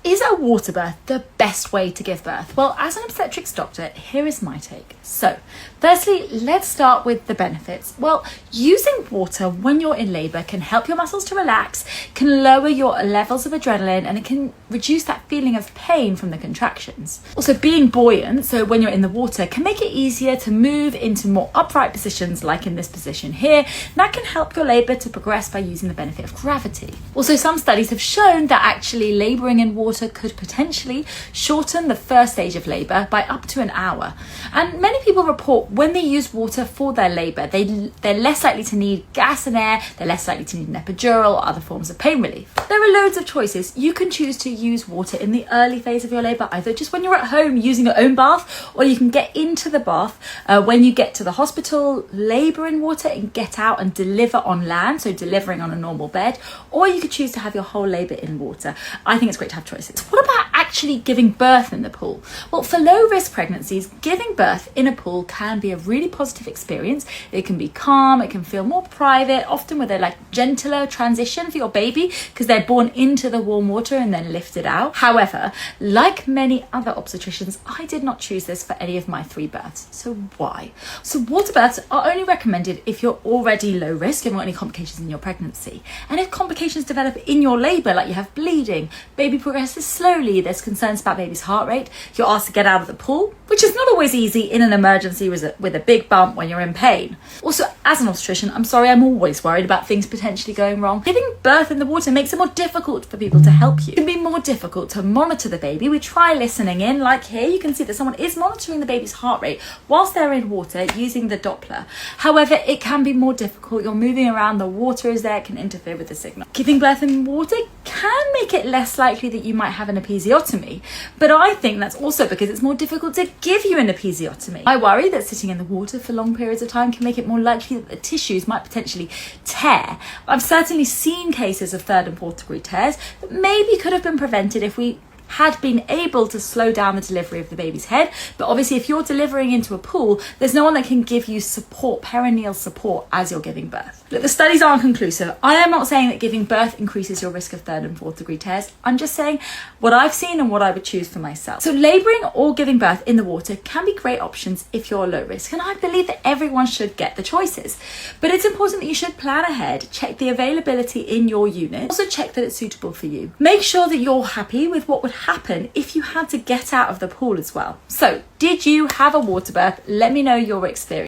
Is a water birth the best way to give birth? Well, as an obstetrics doctor, here is my take. So, firstly, let's start with the benefits. Well, using water when you're in labour can help your muscles to relax, can lower your levels of adrenaline, and it can reduce that feeling of pain from the contractions. Also, being buoyant, so when you're in the water, can make it easier to move into more upright positions, like in this position here. And that can help your labour to progress by using the benefit of gravity. Also, some studies have shown that actually labouring in water could potentially shorten the first stage of labour by up to an hour. And many people report when they use water for their labour, they're less likely to need gas and air, they're less likely to need an epidural or other forms of pain relief. There are loads of choices. You can choose to use water in the early phase of your labour, either just when you're at home using your own bath, or you can get into the bath when you get to the hospital, labour in water and get out and deliver on land, so delivering on a normal bed, or you could choose to have your whole labour in water. I think it's great to have choices. What about actually giving birth in the pool? Well, for low risk pregnancies, giving birth in a pool can be a really positive experience. It can be calm, it can feel more private, often with a gentler transition for your baby because they're born into the warm water and then lifted out. However, like many other obstetricians, I did not choose this for any of my 3 births. So why? So water births are only recommended if you're already low risk, you haven't got any complications in your pregnancy. And if complications develop in your labour, like you have bleeding, baby progresses slowly, there's concerns about baby's heart rate, you're asked to get out of the pool, which is not always easy in an emergency with a big bump when you're in pain. Also, as an obstetrician, I'm always worried about things potentially going wrong. Giving birth in the water makes it more difficult for people to help you. It can be more difficult to monitor the baby. We try listening in, like here, you can see that someone is monitoring the baby's heart rate whilst they're in water using the Doppler. However, it can be more difficult. You're moving around, the water is there, it can interfere with the signal. Giving birth in water can make it less likely that you might have an episiotomy, but I think that's also because it's more difficult to give you an episiotomy. I worry that sitting in the water for long periods of time can make it more likely that the tissues might potentially tear. I've certainly seen cases of 3rd and 4th degree tears that maybe could have been prevented if we had been able to slow down the delivery of the baby's head. But obviously if you're delivering into a pool, there's no one that can give you support, perineal support, as you're giving birth. Look, the studies aren't conclusive. I am not saying that giving birth increases your risk of 3rd and 4th degree tears. I'm just saying what I've seen and what I would choose for myself. So labouring or giving birth in the water can be great options if you're low risk, and I believe that everyone should get the choices. But it's important that you should plan ahead, check the availability in your unit, also check that it's suitable for you. Make sure that you're happy with what would happen if you had to get out of the pool as well. So, did you have a water birth? Let me know your experience.